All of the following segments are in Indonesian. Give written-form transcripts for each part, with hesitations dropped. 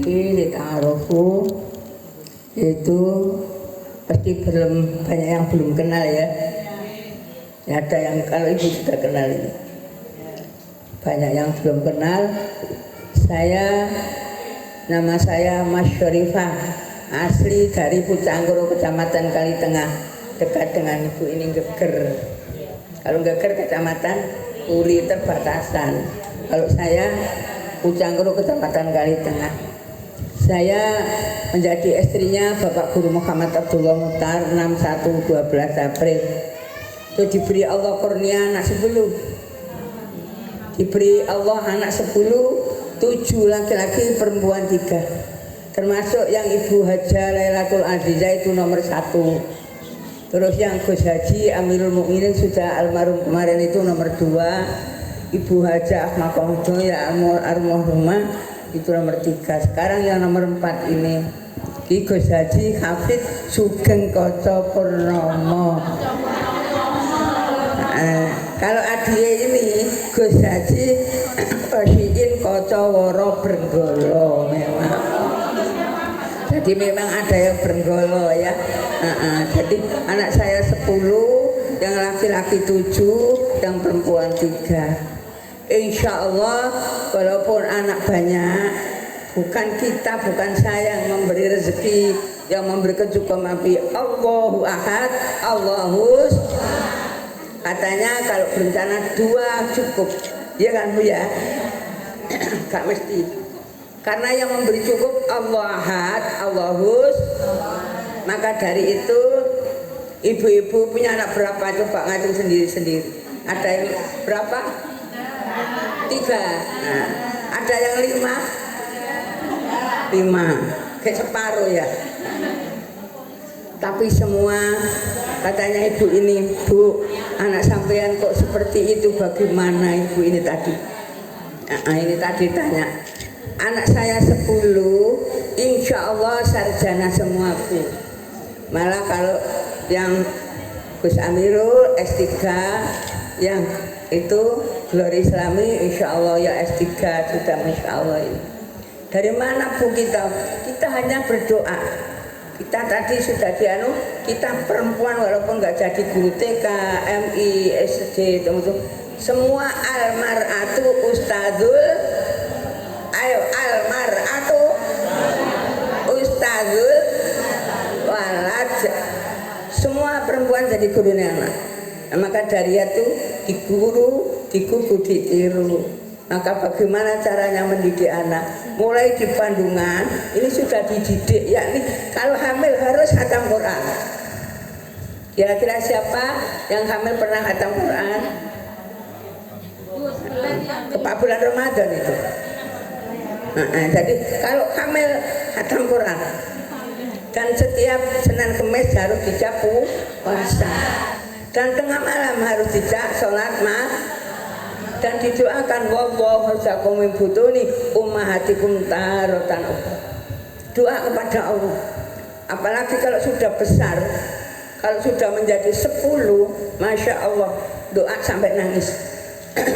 mriki ditaruhku itu pasti belum banyak yang belum kenal ya. Ya ada yang kalau ibu sudah kenal ini. Banyak yang belum kenal. Nama saya Mas Syarifah, asli dari Pucanggoro, Kecamatan Kalitengah, dekat dengan ibu ini Geger. Kalau Geger Kecamatan Uli Perbatasan. Kalau saya Pucanggoro, Kecamatan Kalitengah. Saya menjadi istrinya Bapak Guru Muhammad Abdullah Muhtar 61 12 April. Itu diberi Allah kurnia anak 10. Diberi Allah anak 10, 7 laki-laki, perempuan 3. Termasuk yang Ibu Haja Lailatul Azizah itu nomor 1. Terus yang Gus Haji Amirul Mukminin sudah almarhum kemarin itu nomor 2. Ibu Haja Ahmad Kohdo ya almarhumah itu nomor 3. Sekarang yang nomor 4 ini Ki Gus Haji Hafid Sugeng Koco Purnomo. Kalau adiknya ini Gus Haji Osiin Koco Woro Brenggolo memang. Jadi memang ada yang Brenggolo ya. Jadi anak saya 10, yang laki-laki 7, yang perempuan 3. Insya Allah walaupun anak banyak, bukan kita, bukan saya yang memberi rezeki, yang memberi kecukupan, tapi Allahu Ahad, Allahus. Katanya kalau berencana 2 cukup, ya kan Bu ya? Gak mesti. Karena yang memberi cukup Allah Ahad, Allahus. Maka dari itu ibu-ibu punya anak berapa? Coba ngatur sendiri-sendiri. Ada yang berapa? 3. Nah, ada yang 5, kayak separuh ya. Tapi semua katanya ibu ini, Bu, anak sampean kok seperti itu, bagaimana ibu ini tadi? Ini tadi tanya. Anak saya 10, insya Allah sarjana semua Bu. Malah kalau yang Gus Amirul S3, yang itu Glory Islami insya Allah ya S3 sudah insya Allah ini. Dari mana Bu kita? Kita hanya berdoa. Kita tadi sudah kita perempuan walaupun nggak jadi guru TK, MI, SD, teman-teman. Semua almaratu ustadzul, ayo almaratu ustadzul walad. Semua perempuan jadi gurunya anak. Nah, maka dari itu diguru, digugu, ditiru. Maka bagaimana caranya mendidik anak? Mulai di Bandungan ini sudah dididik, yakni kalau hamil harus khatam Quran. Kira-kira siapa yang hamil pernah khatam Quran? Kepak bulan Ramadan itu. Jadi kalau hamil khatam Quran. Dan setiap Senin Kemis harus dijak puasa. Dan tengah malam harus dijak sholat dan didoakan wallahu jazakum min butuni ummahatikum tarotan. Doa kepada Allah. Apalagi kalau sudah besar, kalau sudah menjadi 10, Masya Allah, doa sampai nangis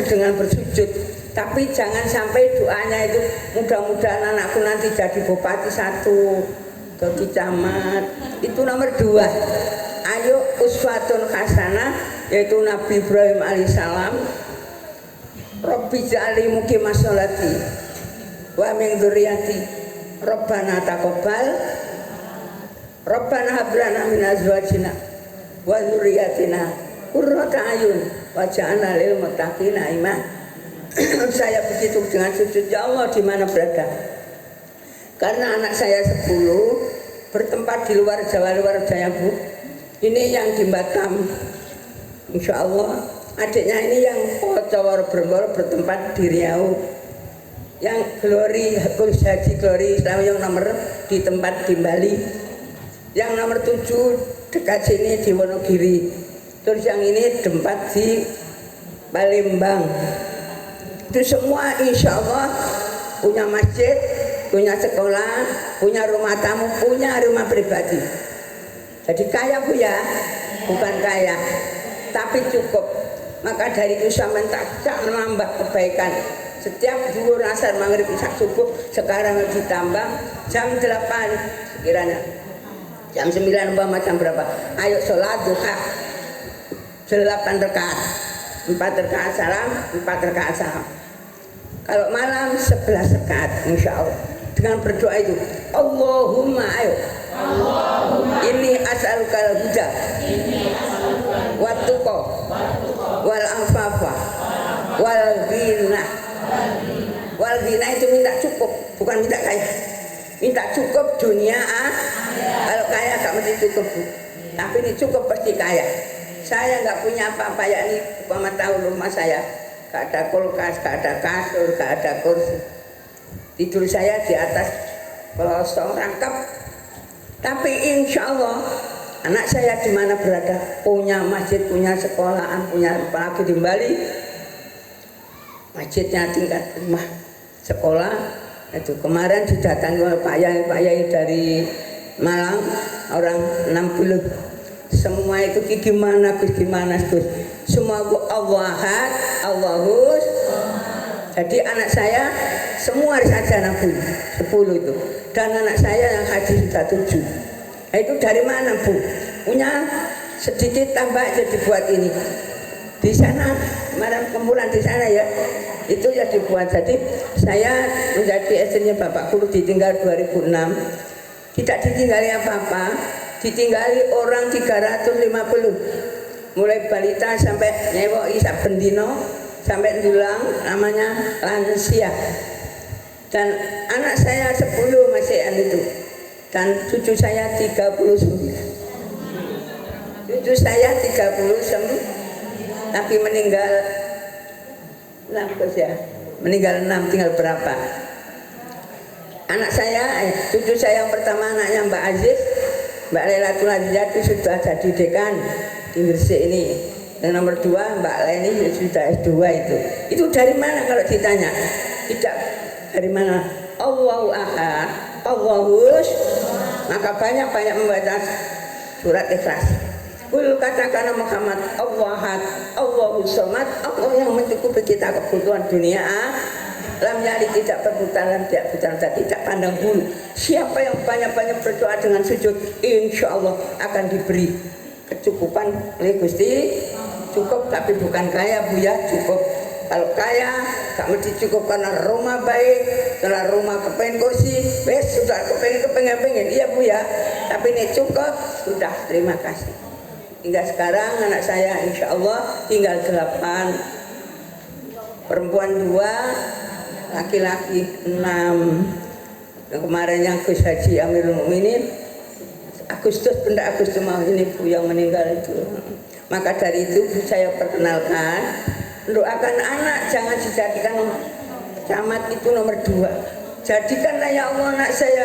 dengan bersujud. Tapi jangan sampai doanya itu mudah-mudahan anakku nanti jadi bupati 1, jadi camat. Itu nomor 2. Ayo uswatun hasanah, yaitu Nabi Ibrahim alaihissalam. Rabbi ja'alni muqimah sholati wa min dzurriyyati Rabbana taqabbal Rabbana hab lana min azwajina wa dzurriyyatina qurrata a'yun waj'alna lil muttaqina imama. Saya begitu dengan sujud, ya Allah di mana berada. Karena anak saya 10 bertempat di luar Jawa, luar Jaya Bu. Ini yang di Batam, insya Allah. Adiknya ini yang Kocowar Brenggol bertempat di Riau. Yang Glory Gus Haji Glory Islam yang nomor di tempat di Bali. Yang nomor 7 dekat sini di Wonogiri. Terus yang ini tempat di Palembang. Itu semua insya Allah punya masjid, punya sekolah, punya rumah tamu, punya rumah pribadi. Jadi kaya Bu ya, bukan kaya, tapi cukup. Maka dari itu saya minta menambah kebaikan. setiap zuhur, asar, maghrib, isya, subuh. Sekarang ditambah jam 8 sekiranya jam 9 umpama jam berapa, ayo sholat duha 8 rakaat, 4 rakaat salam, 4 rakaat salam. Kalau malam 11 rakaat insya Allah dengan berdoa itu, Allahumma ayo ini as'alukal huda wattuqa wal afafa wal ghina. Wal ghina itu minta cukup, bukan minta kaya. Minta cukup dunia kalau kaya gak mesti cukup, tapi ini cukup pasti kaya. Saya nggak punya apa-apa, ya ini umpama tahu rumah saya gak ada kulkas, gak ada kasur, gak ada kursi. Tidur saya di atas pelosong rangkap. Tapi insya Allah anak saya di mana berada punya masjid, punya sekolahan, punya apalagi di Bali masjidnya tingkat rumah sekolah. Itu kemarin didatangi oleh Pak Yai dari Malang orang 60. Semua itu gimana Gus, gimana Gus? Semua Allah ahad, Allahus. Jadi anak saya semua sarjana Bu 10 itu, dan anak saya yang haji sudah 7. Nah, itu dari mana Bu? Punya sedikit tambah aja dibuat ini. Di sana kemarin kumpulan di sana ya, itu ya dibuat. Jadi saya menjadi istrinya Bapak Guru ditinggal 2006, tidak ditinggali apa-apa, ditinggali orang 350, mulai balita sampai nyewoi sak bendino sampai dulang namanya lansia. Dan anak saya 10 masih itu, dan cucu saya 39. Cucu saya 39, tapi meninggal 6 ya. Meninggal 6, tinggal berapa? Anak saya, cucu saya yang pertama anaknya Mbak Aziz, Mbak Lailatul Azizah itu sudah jadi dekan di Gresik ini. Yang nomor 2 Mbak Leni sudah S2 itu. Itu dari mana kalau ditanya? Tidak dari mana. Allahu ahad, Allahus. Maka banyak-banyak membaca surat Ikhlas. Kul katakan Muhammad Allah ahad, Allahus samad, Allah yang mencukupi kita kebutuhan dunia. Lam yalid, tidak berputaran, tidak pandang bulu. Siapa yang banyak-banyak berdoa dengan sujud, insya Allah akan diberi kecukupan oleh Gusti. Cukup, tapi bukan kaya Bu ya, cukup. Kalau kaya gak mesti cukup karena rumah baik, karena rumah kepengen kursi, sudah kepengen, iya Bu ya. Tapi ini cukup, sudah, terima kasih. Hingga sekarang anak saya insya Allah tinggal 8, perempuan 2, laki-laki 6. Yang kemarin yang Gus Haji Amirul Mukminin Agustus, benda Agustus mau ini Bu yang meninggal itu. Maka dari itu saya perkenalkan, doakan anak jangan dijadikan camat itu nomor 2. Jadikanlah ya Allah anak saya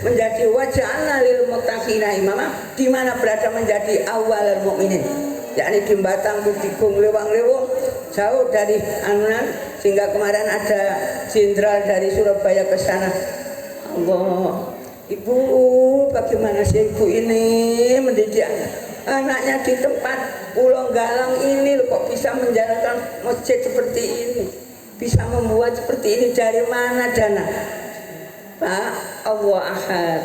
menjadi wajahna lil muttaqina imama, di mana berada menjadi awal mukminin, yakni di Batang, Kudigung, Lewang-lewong, jauh dari anunan, sehingga kemarin ada jenderal dari Surabaya ke sana. Allah, Ibu, bagaimana sih Ibu ini mendidik anaknya di tempat Pulau Galang ini kok bisa menjalankan masjid seperti ini, bisa membuat seperti ini, dari mana dana? Pak, Allah ahad,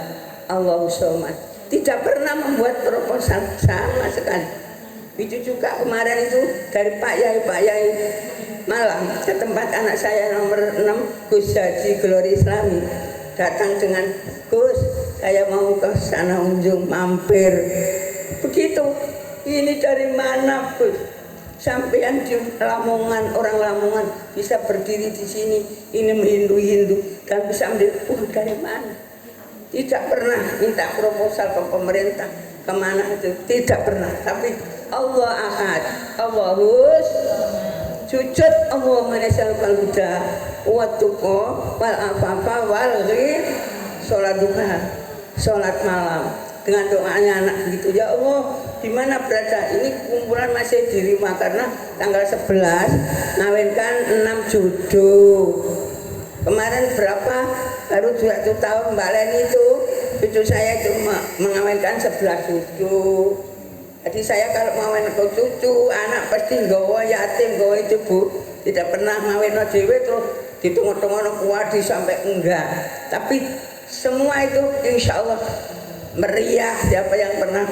Allahus samad, tidak pernah membuat proposal sama sekali. Itu juga kemarin itu dari Pak Yai Malang ke tempat anak saya nomor 6 Gus Haji Glory Islami, datang dengan Gus, saya mau ke sana unjung mampir. Begitu, ini dari mana Gus? Sampean di Lamongan, orang Lamongan bisa berdiri di sini, ini Hindu dan bisa menjadi dari mana? Tidak pernah minta proposal ke pemerintah, kemana itu, tidak pernah. Tapi Allah ahad, Allahus sujud, Allahumma nasalukal huda wa tuqa wal afafa wal ghir, sholat duha, sholat malam dengan doanya anak begitu. Ya Allah, di mana berada ini kumpulan masih di rumah karena tanggal 11 ngawinkan 6 jodoh. Kemarin berapa baru 1 tahun Mbak Leni itu cucu saya itu mengawinkan 11 jodoh. Jadi saya kalau ngawin ke cucu anak pasti nggawa yatim, nggawa itu Bu, tidak pernah ngawin dhewe terus ditunggu-tunggu kuat sampai enggak, tapi semua itu insya Allah meriah. Siapa yang pernah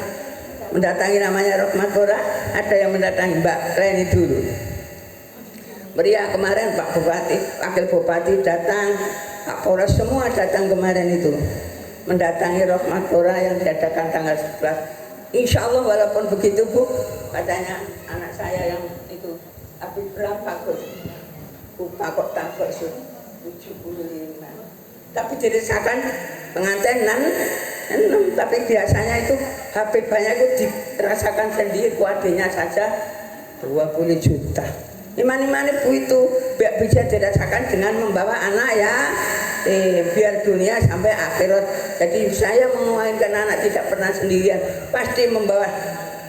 mendatangi namanya Rahmatullah, ada yang mendatangi Mbak Reni dulu meriah kemarin. Pak Bupati, Wakil Bupati datang, Pak Polres semua datang kemarin itu mendatangi Rahmatullah yang diadakan tanggal 11. Insya Allah walaupun begitu Bu, katanya anak saya yang itu Habib Bagus Pak kok takut 75, tapi dirasakan pengantin 6, tapi biasanya itu Habib banyak itu dirasakan sendiri, kuadenya saja 20 juta. Iman-iman ibu itu bisa dirasakan dengan membawa anak ya, biar dunia sampai akhirat. Jadi saya menginginkan anak tidak pernah sendirian, pasti membawa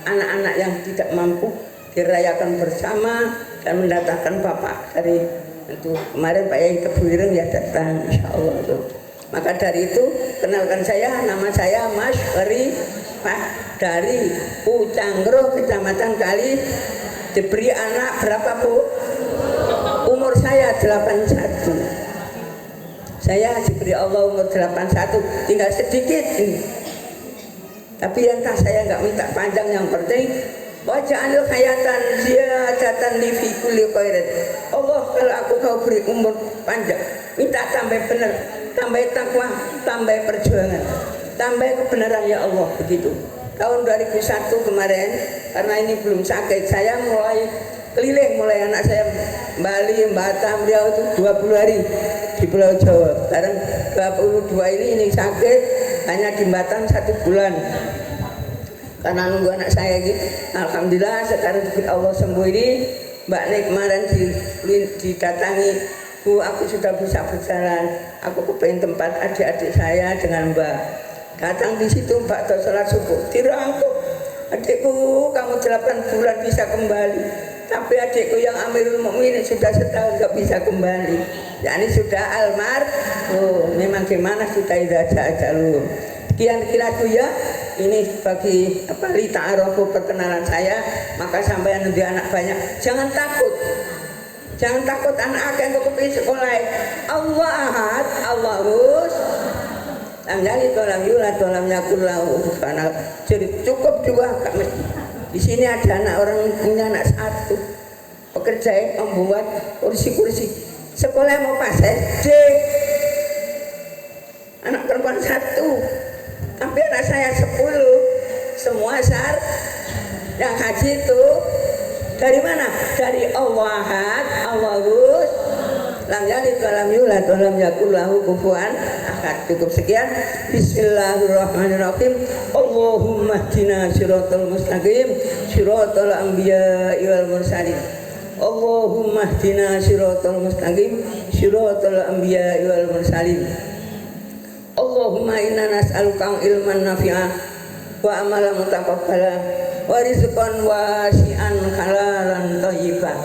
anak-anak yang tidak mampu dirayakan bersama dan mendatangkan bapak dari itu kemarin Pak Yai Kebuireng ya datang insya Allah itu. Maka dari itu kenalkan saya, nama saya Mas Wari Pak dari Pucangro Kecamatan Kali, diberi anak berapa Bu? Umur saya 81. Saya diberi Allah umur 81, tinggal sedikit ini. Tapi entah saya nggak minta panjang, yang penting waja'alul hayatan ziyadatan li fi kulli khairin. Allah kalau aku kau beri umur panjang, minta tambah benar, tambah takwa, tambah perjuangan, tambah kebenaran ya Allah begitu. Tahun 2001 kemarin karena ini belum sakit, saya mulai keliling, mulai anak saya Bali, Batam, Riau itu 20 hari di Pulau Jawa. Sekarang 22 ini sakit hanya di Batam 1 bulan. Karena nunggu anak saya gitu, alhamdulillah sekarang Allah sembuh ini. Mbak Nek kemarin didatangi, Bu aku sudah bisa berjalan, aku kepengen tempat adik-adik saya dengan Mbak. Datang di situ Mbak tuh sholat subuh, dirangkul, adikku kamu 8 bulan bisa kembali, tapi adikku yang Amirul Mukminin sudah setahun gak bisa kembali, yakni sudah almarhum. Memang gimana sudah aja lu. Sekian kira-kira ya, ini bagi Lita Arofu perkenalan saya. Maka sampai nanti anak banyak, jangan takut, jangan takut anak akan ke sekolah. Allah ahad, Allahus lam yalid wa lam yulad wa lam yakul lahu kufuwan ahad. Jadi cukup juga di sini ada anak orang punya anak 1 pekerja membuat kursi-kursi sekolah mau pas SD, anak perempuan 1, tapi anak saya 10, semua yang haji itu dari mana? Dari Allah ahad, Allahus lam yalid wa lam yulad wa lam yakul lahu kufuwan ahad. Cukup sekian. Bismillahirrahmanirrahim. Allahumma hdina siratal mustaqim siratal anbiya'i wal mursalin. Allahumma hdina siratal mustaqim siratal anbiya'i wal mursalin. Allahumma inna nas'aluka ilman nafi'an wa amalan mutaqabbala wa rizqan wasi'an halalan thayyiban.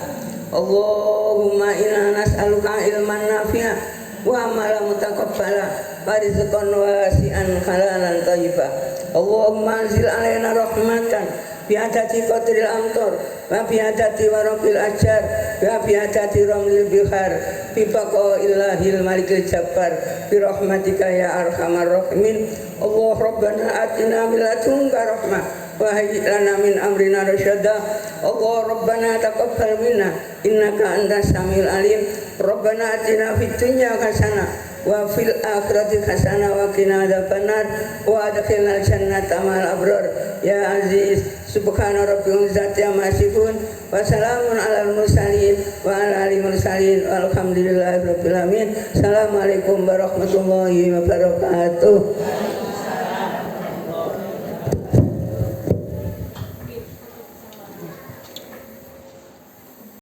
Allahumma inna nas'aluka ilman nafi'an wa amalan mutaqabbala wa rizqan wasi'an halalan thayyiban. Allahumma anzil alaina rahmatan bi'adati qadril amtar wa bi'adati waraqil ajar wa bi'adati ramlil bihar bi baqaillahil malikil jabbar bi rahmatika ya arhamar rahimin. Allah rabbana atina min ladunka rahmah wa hayyi lana min amrina rasyada. Allah rabbana taqabbal minna innaka antas samiul alim. Rabbana atina fid dunya hasanah wa fil akhirati hasanah wa qina adzabannar wa adkhilnal jannata ma'al abrar ya aziz. Subhana rabbil izzati amma yasifun wa salamun alal mursalin wa ala alihi mursalin walhamdulillahi rabbil alamin. Assalamualaikum warahmatullahi wabarakatuh.